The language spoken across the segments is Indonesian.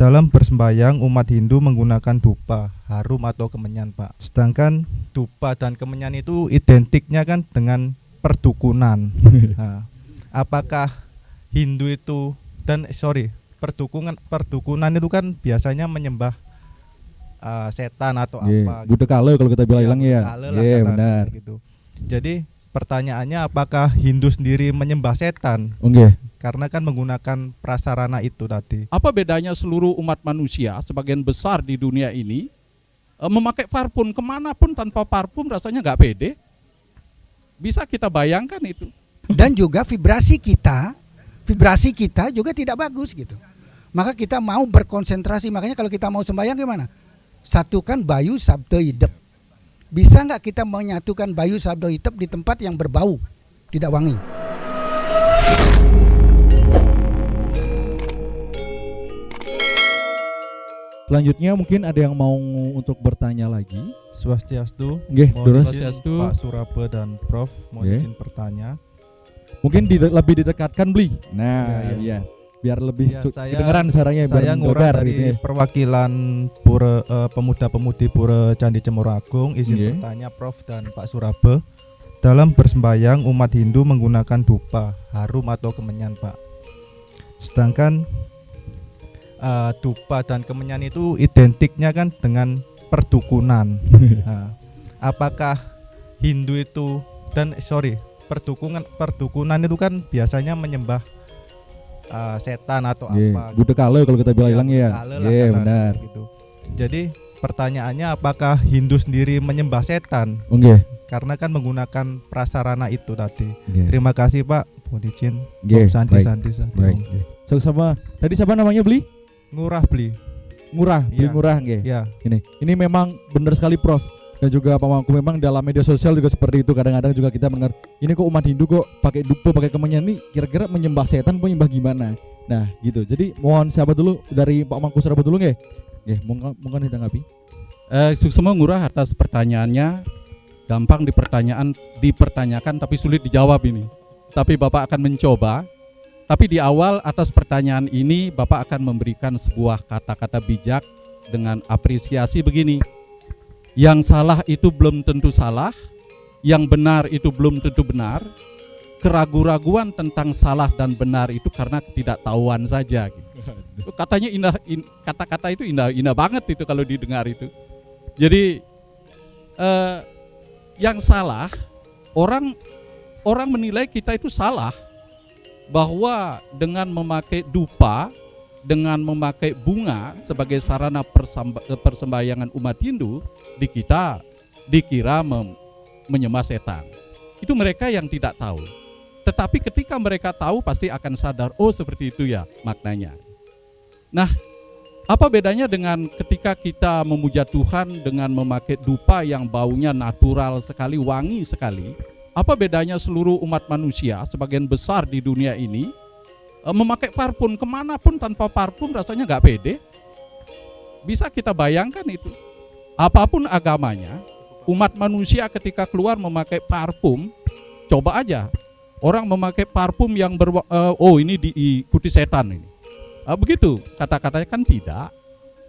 Dalam bersembayang, umat Hindu menggunakan dupa, harum atau kemenyan, Pak. Sedangkan dupa dan kemenyan itu identiknya kan dengan perdukunan. Nah, apakah Hindu itu perdukunan itu kan biasanya menyembah setan atau apa? Buddha kala kalau kita bilang ya. Iya, benar. Gitu. Jadi pertanyaannya, apakah Hindu sendiri menyembah setan? Karena kan menggunakan prasarana itu tadi. Apa bedanya seluruh umat manusia sebagian besar di dunia ini memakai parfum kemanapun tanpa parfum rasanya nggak pede? Bisa kita bayangkan itu. Dan juga vibrasi kita juga tidak bagus gitu. Maka kita mau berkonsentrasi, makanya kalau kita mau sembahyang gimana? Satukan bayu sabda hidup. Bisa nggak kita menyatukan bayu sabda hidup di tempat yang berbau, tidak wangi? Selanjutnya mungkin ada yang mau untuk bertanya lagi. Swastiastu. Swastiastu. Pak Surabe dan Prof, mau izin bertanya. Mungkin lebih didekatkan Bli. Nah, iya. Biar lebih kedengeran suaranya. Saya ngurah dari perwakilan pemuda-pemudi Pura Candi Cemoro Agung. Izin bertanya Prof dan Pak Surabe. Dalam bersembayang, umat Hindu menggunakan dupa, harum atau kemenyan, Pak. Sedangkan dupa dan kemenyan itu identiknya kan dengan perdukunan. Nah, apakah Hindu itu perdukunan itu kan biasanya menyembah setan atau apa? Buddha kala kalau kita bilang ya. Iya, benar. Gitu. Jadi pertanyaannya, apakah Hindu sendiri menyembah setan? Karena kan menggunakan prasarana itu tadi. Terima kasih Pak. Mohon izin. Santi. Baik. Sama tadi siapa namanya Bli? Ngurah Bli. Bli Ngurah nggih. Iya. Ini memang benar sekali Prof. Dan juga Pak Mangku, memang dalam media sosial juga seperti itu. Kadang-kadang juga kita mendengar, ini kok umat Hindu kok pakai dupa, pakai kemenyan, nih kira-kira menyembah setan, menyembah gimana? Nah, gitu. Jadi mohon siapa dulu dari Pak Mangku Surabe dulu nggih? Nggih, monggo ditanggapi. Suksema Ngurah atas pertanyaannya. Gampang dipertanyakan tapi sulit dijawab ini. Tapi Bapak akan mencoba. Tapi di awal atas pertanyaan ini Bapak akan memberikan sebuah kata-kata bijak dengan apresiasi begini. Yang salah itu belum tentu salah, yang benar itu belum tentu benar. Keraguan-raguan tentang salah dan benar itu karena ketidaktahuan saja gitu. Katanya kata-kata itu indah banget itu kalau didengar itu. Jadi yang salah, orang menilai kita itu salah bahwa dengan memakai dupa, dengan memakai bunga sebagai sarana persembahyangan umat Hindu, dikira menyembah setan. Itu mereka yang tidak tahu. Tetapi ketika mereka tahu pasti akan sadar, oh seperti itu ya maknanya. Nah, apa bedanya dengan ketika kita memuja Tuhan dengan memakai dupa yang baunya natural sekali, wangi sekali? Apa bedanya seluruh umat manusia sebagian besar di dunia ini memakai parfum kemanapun tanpa parfum rasanya nggak pede? Bisa kita bayangkan itu. Apapun agamanya, umat manusia ketika keluar memakai parfum, coba aja orang memakai parfum yang ini diikuti setan ini. Begitu kata-katanya kan tidak.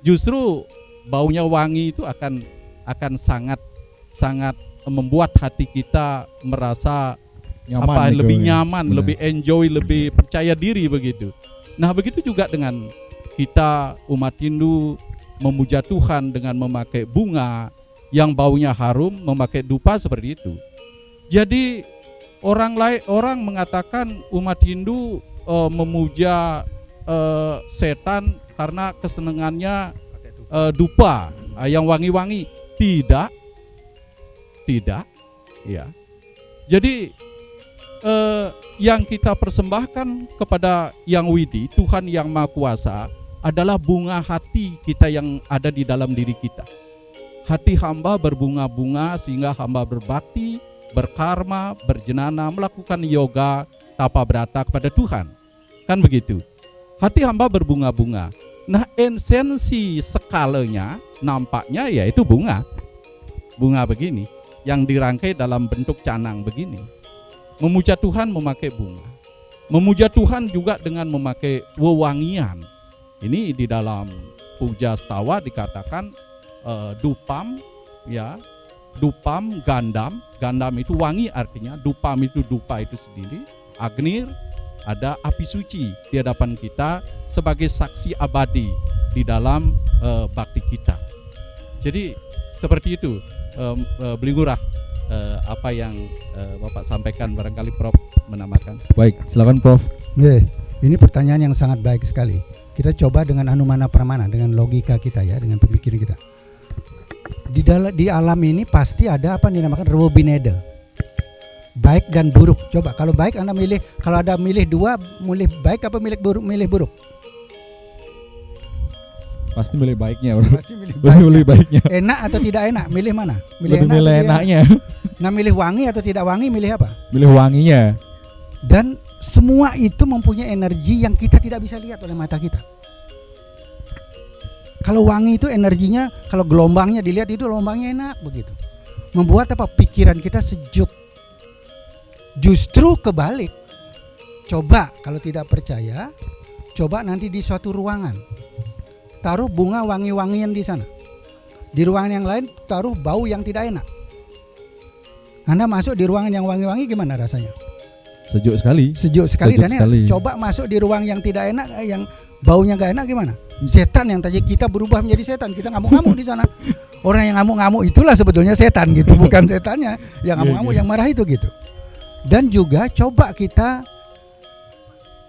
Justru baunya wangi itu akan sangat membuat hati kita merasa lebih nyaman, lebih enjoy, lebih percaya diri begitu. Nah, begitu juga dengan kita umat Hindu memuja Tuhan dengan memakai bunga yang baunya harum, memakai dupa seperti itu. Jadi orang mengatakan umat Hindu memuja setan karena kesenangannya dupa yang wangi-wangi. Tidak, ya. Jadi yang kita persembahkan kepada Yang Widi, Tuhan yang Maha Kuasa, adalah bunga hati kita yang ada di dalam diri kita. Hati hamba berbunga-bunga sehingga hamba berbakti, berkarma, berjenana, melakukan yoga, tapa brata kepada Tuhan. Kan begitu. Hati hamba berbunga-bunga. Nah, esensi skalanya nampaknya yaitu bunga. Bunga begini yang dirangkai dalam bentuk canang begini. Memuja Tuhan memakai bunga. Memuja Tuhan juga dengan memakai wewangian. Ini di dalam Puja Stawa dikatakan dupam, ya, dupam gandam. Gandam itu wangi artinya, dupam itu dupa itu sendiri, agnir, ada api suci di hadapan kita sebagai saksi abadi di dalam bakti kita. Jadi seperti itu, Beli Ngurah, apa yang Bapak sampaikan, barangkali Prof menambahkan. Baik, silakan Prof. Ini pertanyaan yang sangat baik sekali. Kita coba dengan anumana pramana, dengan logika kita ya, dengan pemikiran kita. Di alam ini pasti ada apa yang dinamakan rewobinede, baik dan buruk. Coba kalau baik Anda milih, kalau ada milih dua, milih baik apa milih buruk? Pasti milih baiknya, bro. Pasti Milih baiknya. Enak atau tidak enak, milih mana? Lebih milih enaknya. Nah, milih wangi atau tidak wangi, milih apa? Milih wanginya. Dan semua itu mempunyai energi yang kita tidak bisa lihat oleh mata kita. Kalau wangi itu energinya, kalau gelombangnya dilihat itu gelombangnya enak begitu. Membuat apa? Pikiran kita sejuk. Justru kebalik. Coba kalau tidak percaya, coba nanti di suatu ruangan taruh bunga wangi-wangian di sana. Di ruangan yang lain taruh bau yang tidak enak. Anda masuk di ruangan yang wangi-wangi gimana rasanya? Sejuk sekali. Sejuk sekali dan enak. Coba masuk di ruang yang tidak enak, yang baunya gak enak gimana? Setan yang tadi kita berubah menjadi setan, kita ngamuk-ngamuk di sana. Orang yang ngamuk-ngamuk itulah sebetulnya setan gitu, bukan setannya yang ngamuk-ngamuk, yang marah itu gitu. Dan juga coba kita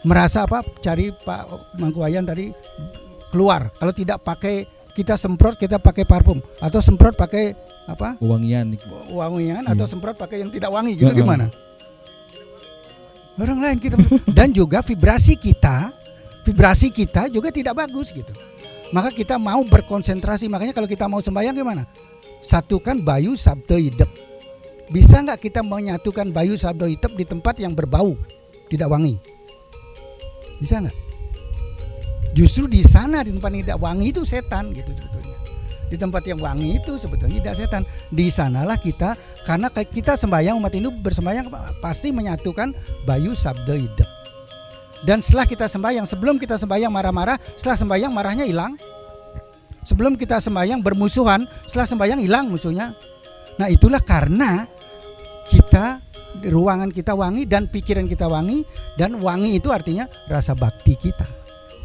merasa apa? Cari Pak Mangkuayan tadi keluar. Kalau tidak pakai, kita semprot, kita pakai parfum atau semprot pakai apa? Wangian atau semprot pakai yang tidak wangi gitu gimana? Orang lain kita dan juga vibrasi kita juga tidak bagus gitu. Maka kita mau berkonsentrasi, makanya kalau kita mau sembahyang gimana? Satukan bayu sabda idep. Bisa nggak kita menyatukan bayu sabda idep di tempat yang berbau, tidak wangi? Bisa nggak? Justru di sana, di tempat yang tidak wangi itu setan gitu sebetulnya. Di tempat yang wangi itu sebetulnya tidak setan. Di sanalah kita, karena kita sembahyang, umat Hindu bersembahyang pasti menyatukan bayu sabda idep. Dan setelah kita sembahyang, sebelum kita sembahyang marah-marah, setelah sembahyang marahnya hilang. Sebelum kita sembahyang bermusuhan, setelah sembahyang hilang musuhnya. Nah, itulah karena kita, ruangan kita wangi dan pikiran kita wangi. Dan wangi itu artinya rasa bakti kita.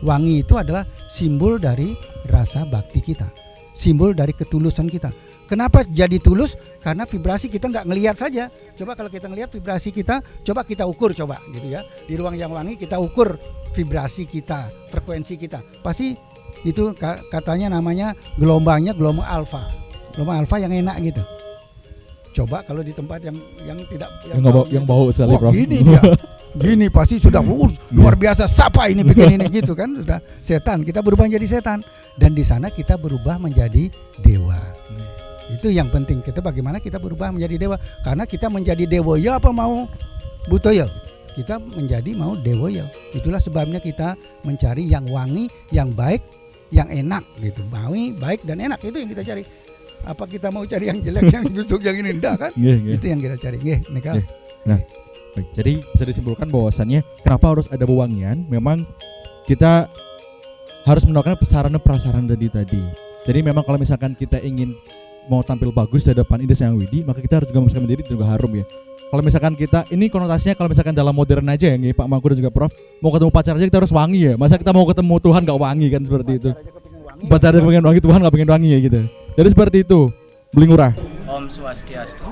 Wangi itu adalah simbol dari rasa bakti kita, simbol dari ketulusan kita. Kenapa jadi tulus? Karena vibrasi kita nggak ngelihat saja. Coba kalau kita ngelihat vibrasi kita, coba kita ukur coba gitu ya. Di ruang yang wangi kita ukur vibrasi kita, frekuensi kita. Pasti itu katanya namanya gelombang alfa. Gelombang alfa yang enak gitu. Coba kalau di tempat yang tidak yang bau sekali, Prof. Gini dia. Gini pasti sudah luar biasa, siapa ini bikin ini gitu kan, sudah setan. Kita berubah menjadi setan dan di sana kita berubah menjadi dewa. Itu yang penting, kita bagaimana kita berubah menjadi dewa. Karena kita menjadi dewoya apa mau butoya, kita menjadi mau dewoya. Itulah sebabnya kita mencari yang wangi, yang baik, yang enak gitu. Wangi, baik dan enak, itu yang kita cari. Apa kita mau cari yang jelek, yang busuk, yang ini enggak kan? Itu yang kita cari. Nah, baik, jadi bisa disimpulkan bahwasannya kenapa harus ada pewangian? Memang kita harus melakukan sarana prasarana tadi. Jadi memang kalau misalkan kita ingin mau tampil bagus di depan Ida Sang Widi, maka kita harus juga membersihkan diri juga harum ya. Kalau misalkan kita, ini konotasinya kalau misalkan dalam modern aja ya, Pak Mangku dan juga Prof, mau ketemu pacar aja kita harus wangi ya. Masa kita mau ketemu Tuhan gak wangi kan, seperti itu. Pacar aja pengen wangi, Tuhan gak pengen wangi ya gitu. Jadi seperti itu, Beli Ngurah. Om Swastiastu,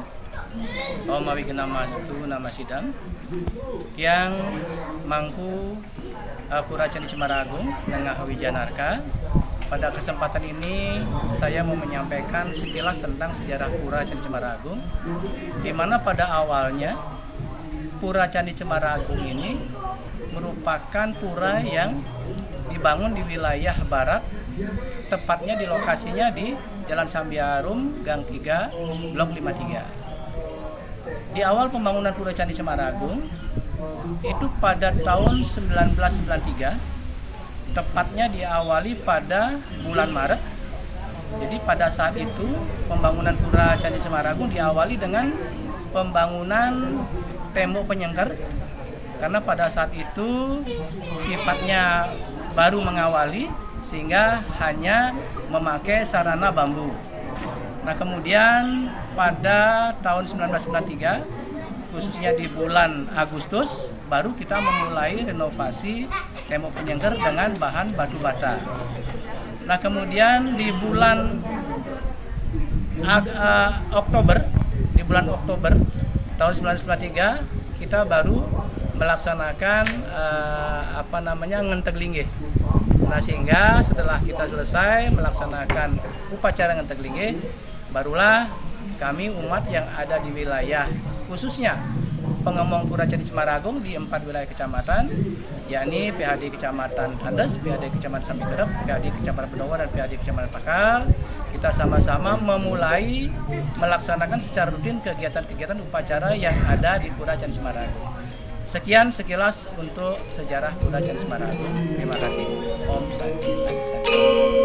Om Awignamastu Namasidam, yang Mangku Pura Candi Cemaragung Nengah Wijanarka. Pada kesempatan ini saya mau menyampaikan sekilas tentang sejarah Pura Candi Cemaragung, di mana pada awalnya Pura Candi Cemaragung ini merupakan pura yang dibangun di wilayah barat, tepatnya di lokasinya di Jalan Sambiarum, Gang 3, Blok 53. Di awal pembangunan Pura Candi Cemaragung itu pada tahun 1993, tepatnya diawali pada bulan Maret. Jadi pada saat itu pembangunan Pura Candi Cemaragung diawali dengan pembangunan tembok penyengker, karena pada saat itu sifatnya baru mengawali sehingga hanya memakai sarana bambu. Nah, kemudian pada tahun 1993, khususnya di bulan Agustus, baru kita memulai renovasi tembok penyengker dengan bahan batu bata. Nah, kemudian di bulan Oktober tahun 1993 kita baru melaksanakan ngentek linggih. Nah, sehingga setelah kita selesai melaksanakan upacara ngentek linggih, barulah kami umat yang ada di wilayah khususnya Pengemong Pura Candi Cemaragung di 4 wilayah kecamatan, yakni PHD Kecamatan Andes, PHD Kecamatan Sambikerep, PHD Kecamatan Pendowo, dan PHD Kecamatan Pakal, kita sama-sama memulai melaksanakan secara rutin kegiatan-kegiatan upacara yang ada di Pura Candi Cemaragung. Sekian sekilas untuk sejarah Pura Candi Cemaragung. Terima kasih. Om Santi Santi.